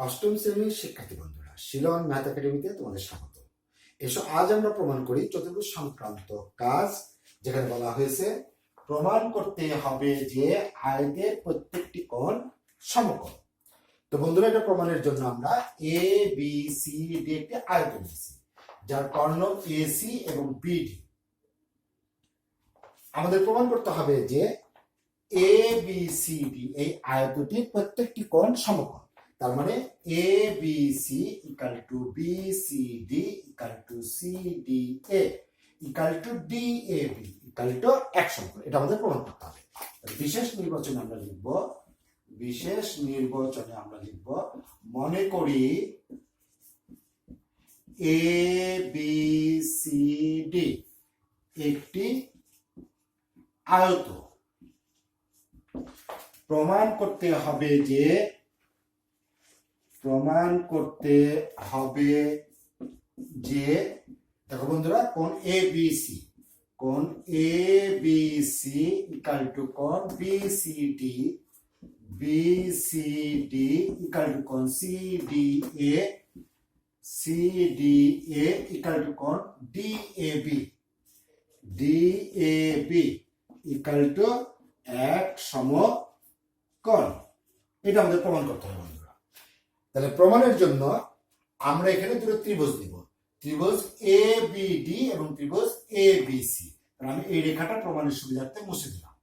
অষ্টম শ্রেণীর শিক্ষার্থী বন্ধুরা, শিলং ম্যাথ একাডেমিতে তোমাদের স্বাগত। এসো আজ আমরা প্রমাণ করি চতুর্ভুজ সংক্রান্ত কাজ, যেখানে বলা হয়েছে প্রমাণ করতে হবে যে আয়তের প্রত্যেকটি কোণ সমকোণ। তো বন্ধুরা, এটা প্রমাণের জন্য আমরা এ বি সি ডি একটি আয়ত নিয়েছি, যার কর্ণ এসি এবং বিডি। আমাদের প্রমাণ করতে হবে যে এ বি সি ডি এই আয়তটির প্রত্যেকটি কোণ সমকোণ। তার মানে A B C equal to B C D equal to C D A equal to D A B equal to এক সমকোণ। এটা আমাদের প্রমাণ করতে হবে। বিশেষ নির্বাচনে আমরা লিখব মনে করি এ বি সি ডি একটি আয়ত। প্রমাণ করতে হবে যে দেখো বন্ধুরা, কোণ A B C equal to কোণ B C D equal to কোণ C D A equal to কোণ D A B equal to এক সমকোণ। এটা আমাদের প্রমাণ করতে হবে বন্ধুরা। তাহলে প্রমাণের জন্য আমরা এখানে দুটো ত্রিভুজ দিব, ত্রিভুজ এ বি ডি এবং ত্রিভুজ এ বি সি। আমি এই রেখাটা প্রমাণের সুবিধার্থে মুছে দিলাম।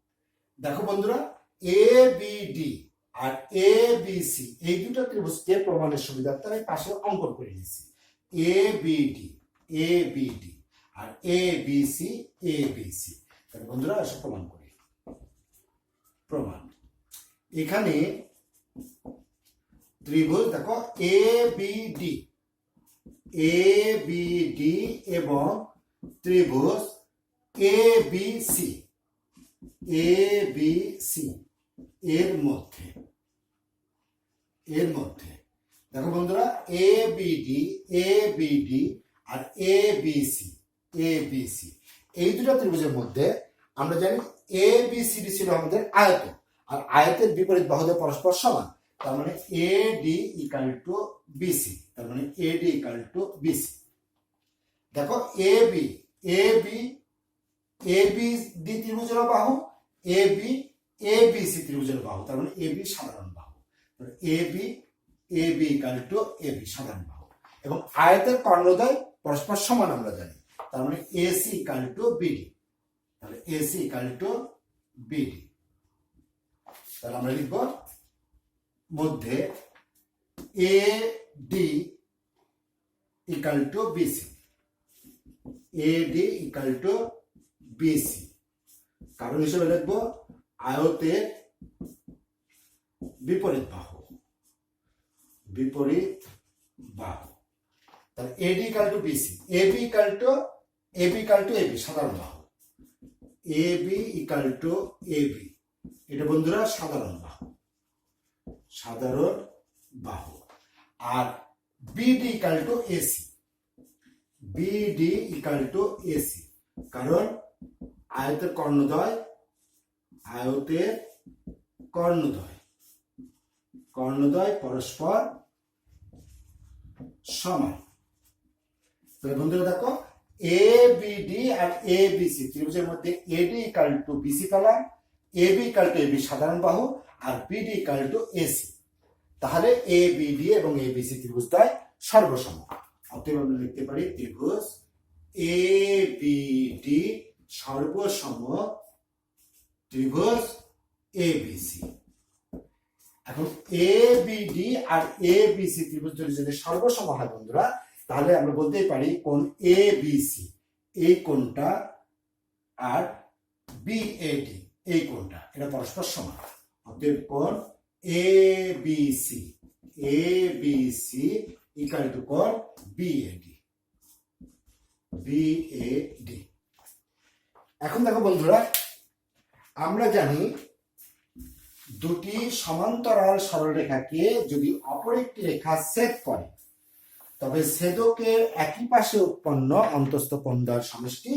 দেখো বন্ধুরা, A B D R A B C এই দুটো ত্রিভুজকে প্রমাণের সুবিধার্থে আমি পাশে অঙ্কন করে নিয়েছি। A B D R A B C. তাহলে বন্ধুরা এসব প্রমাণ করি। প্রমাণ, এখানে ত্রিভুজ দেখো এ বি ডি এবং ত্রিভুজ এ বি সি এর মধ্যে দেখো বন্ধুরা, A B D R A B C এই দুটো ত্রিভুজের মধ্যে আমরা জানি এ বি সি ডি ছিল আমাদের আয়ত, আর আয়তের বিপরীত বাহুদের পরস্পর সমান। তার মানে A D equal to BC. দেখো এ বি ডি ত্রিভুজের বাহু, এ বি সি ত্রিভুজের বাহু। তার মানে এ বি সাধারণ বাহু। A B equal to A B সাধারণ বাহু। এবং আয়তের কর্ণদ্বয় পরস্পর সমান আমরা জানি। তার মানে এসি ইকাল টু বিডি। তাহলে এসি ইকাল টু বিডি। তাহলে আমরা লিখব মধ্যে A D equal to BC. কারণ হিসেবে লিখব আয়তের বিপরীত বাহু। তাহলে AD equal to BC, AB equal to AB সাধারণ বাহু। এবি ইকাল টু এবি, এটা বন্ধুরা সাধারণ বাহু। আর বিডি ইকাল টু এসি, কারণ আয়তের কর্ণদ্বয় পরস্পর সমান। তাহলে বন্ধুরা দেখো, A B D R A B C ত্রিভুজের মধ্যে এডি ইকাল টু বিসি পেলাম, এবি ইকাল টু এবি সাধারণ বাহু, আর বিডি ইকাল টু এসি। তাহলে এ বি ডি এবং এ বি সি ত্রিভুজদ্বয় সর্বসম। অতএব আমরা লিখতে পারি ত্রিভুজ এ বি ডি সর্বসম ত্রিভুজ এ বি সি। এখন A B D R A B C ত্রিভুজ যদি সর্বসম হয় বন্ধুরা, তাহলে আমরা বলতেই পারি কোণ এ বি সি এই কোণটা আর বি এ ডি এই কোণটা এটা পরস্পর সমান। অতএব কোণ A B C equal to কোণ বি এ ডি। এখন দেখো বন্ধুরা, আমরা জানি দুটি সমান্তরাল সরলরেখাকে যদি অপর একটি রেখা ছেদ করে, তবে ছেদকের একই পাশে উৎপন্ন অন্তঃস্থ কোণদ্বয়ের সমষ্টি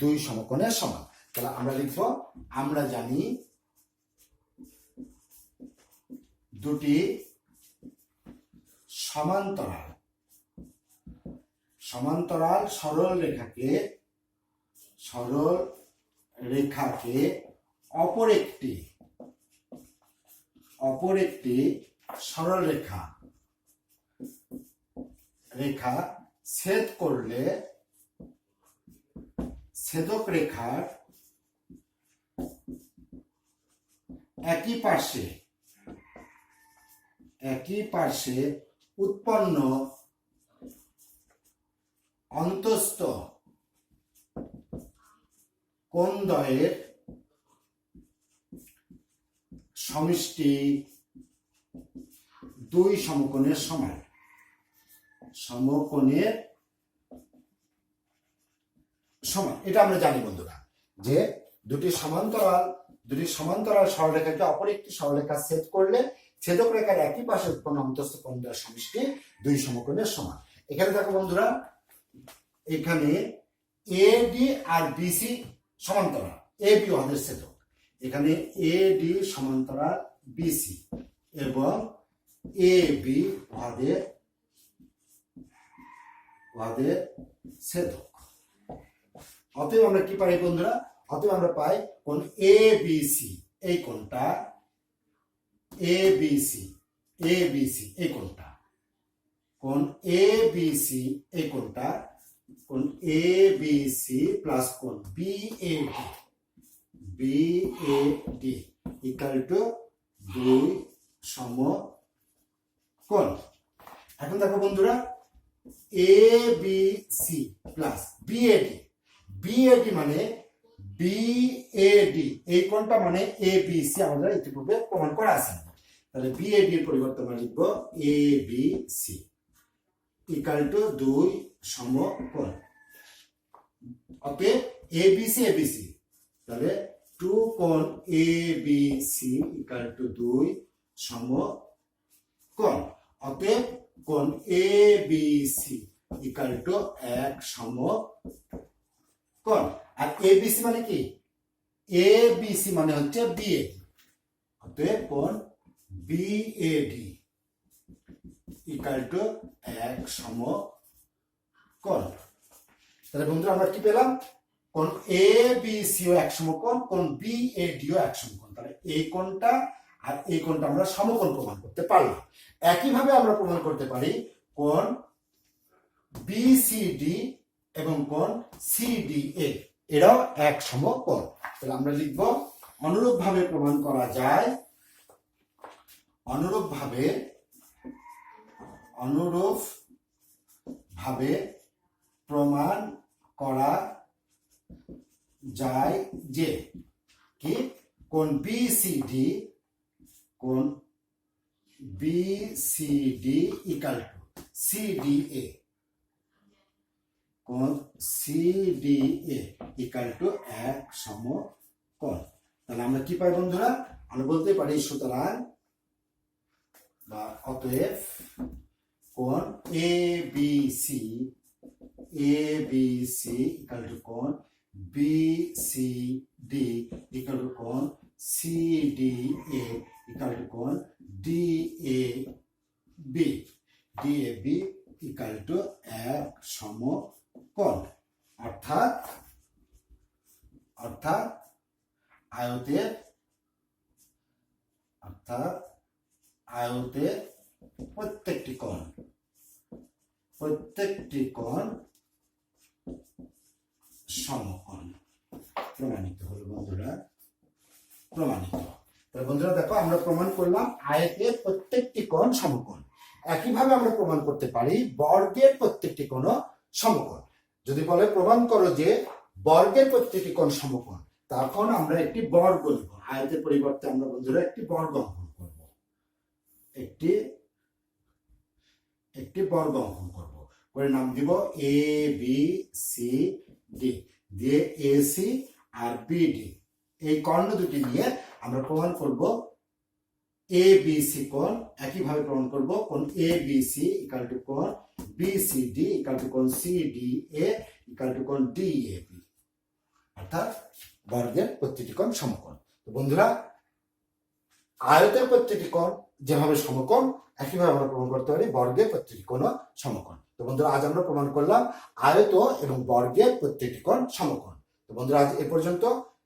দুই সমকোণের সমান। তাহলে আমরা লিখব, আমরা জানি দুটি সমান্তরাল সমান্তরাল সরল রেখাকে অপর একটি সরল রেখা ছেদ করলে ছেদক রেখার একই পার্শ্বে উৎপন্ন অন্তস্থ কোণদ্বয়ের সমষ্টি দুই সমকোণের সমান। এটা আমরা জানি বন্ধুরা, যে দুটি সমান্তরাল সরলরেখাকে অপর একটি সরলরেখা ছেদ করলে ছেদক রেখার একই পাশে উৎপন্ন অন্তস্থ কোণদ্বয়ের সমষ্টি দুই সমকোণের সমান। এখানে দেখো বন্ধুরা, এখানে এডি আর বিসি সমান্তরাল, এ বি ওদের ছেদক। এখানে এডি সমান্তরাল বিসি এবং এ বি ওদের ছেদক। অতএব আমরা কি পাই বন্ধুরা? অতএব আমরা পাই কোণ এ বি সি, এই কোণটা এ বি সি এই কোণটা, কোণ এ বি সি এই কোণটা, কোণ এ বি সি প্লাস কোণ বিএডি ইকুয়াল টু দুই সমকোণ। এখন দেখো বন্ধুরা, এ বি সি প্লাস বিএডি মানে বিএডি, এই কোণটা মানে এ বি সি আমাদের ইতিপূর্বে প্রমাণ করা আছে। তাহলে বিএডি এর পরিবর্তে আমরা লিখব এ বি সি ইকুয়াল টু দুই সমকোণ। অতএব এবিসি, তাহলে টু কোণ A B C equal to দুই সমকোণ। অতএব কোণ A B C equal to এক সমকোণ। আর এবিসি মানে কি? এবিসি মানে হচ্ছে বিএডি। অতএব কোণ বিএডি ইকুয়াল টু এক সমকোণ। তাহলে বন্ধুরা আমরা কি পেলাম? কোণ এ বি সি ও এক সমকোণ, কোণ বিএডি ও এক সমকোণ। তাহলে এই কোণটা আর এই কোণটা আমরা সমকোণ প্রমাণ করতে পারলাম। একইভাবে আমরা প্রমাণ করতে পারি কোণ বিসিডি এবং কোণ সিডিএ, এরাও এক সমকোণ। তাহলে আমরা লিখব অনুরূপভাবে প্রমাণ করা যায়, অনুরূপভাবে প্রমাণ করা যায় যে কি কোণ বিসিডি ইকুয়াল টু সিডিএ, কোণ সিডিএ ইকুয়াল টু এক সমকোণ। তাহলে আমরা কি পাই বন্ধুরা? আমরা বলতে পারি সুতরাং বা অতএব কোণ A B C equal to কোণ বিসিডি ইকুয়াল টু কোণ সিডিএ ইকুয়াল টু কোণ ডিএবি ইকুয়াল টু এক সমকোণ। অর্থাৎ আয়তের প্রত্যেকটি কোণ সমকোণ। প্রমাণিত হলো বন্ধুরা, প্রমাণিত। তাহলে বন্ধুরা দেখো, আমরা প্রমাণ করলাম আয়তের প্রত্যেকটি কোণ সমকোণ। একইভাবে আমরা প্রমাণ করতে পারি বর্গের প্রত্যেকটি কোণ সমকোণ। যদি বলে প্রমাণ করো যে বর্গের প্রত্যেকটি কোণ সমকোণ, তখন আমরা একটি বর্গ লিখব। আয়তের পরিবর্তে আমরা বন্ধুরা একটি বর্গ অঙ্কন করব, একটি বর্গ অঙ্কন করব, করে নাম দিব এ বি সি ডি, দিয়ে এসি আর বিডি এই কর্ণ দুটি নিয়ে আমরা প্রমাণ করব এ বি সি কোণ। একইভাবে প্রমাণ করব কোণ A B C equal to কোণ বিসিডি ইকুয়াল টু কোণ সিডিএ ইকুয়াল টু কোণ ডিএবি, অর্থাৎ বর্গের প্রত্যেকটি কোণ সমকোণ। তো বন্ধুরা আয়তের প্রত্যেকটি কোণ যেভাবে সমকোণ, একইভাবে আমরা প্রমাণ করতে পারি বর্গের প্রত্যেকটি কোণ সমকোণ। তো বন্ধুরা আজ আমরা প্রমাণ করলাম আয়ত এবং বর্গের প্রত্যেকটি কোণ সমকোণ। তো বন্ধুরা আজ এ পর্যন্ত।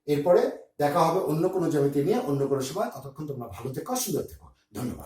এরপরে দেখা হবে অন্য কোনো জ্যামিতি নিয়ে অন্য কোনো সময়। ততক্ষণ তোমরা ভালো থেকো, সুন্দর থেকো। ধন্যবাদ।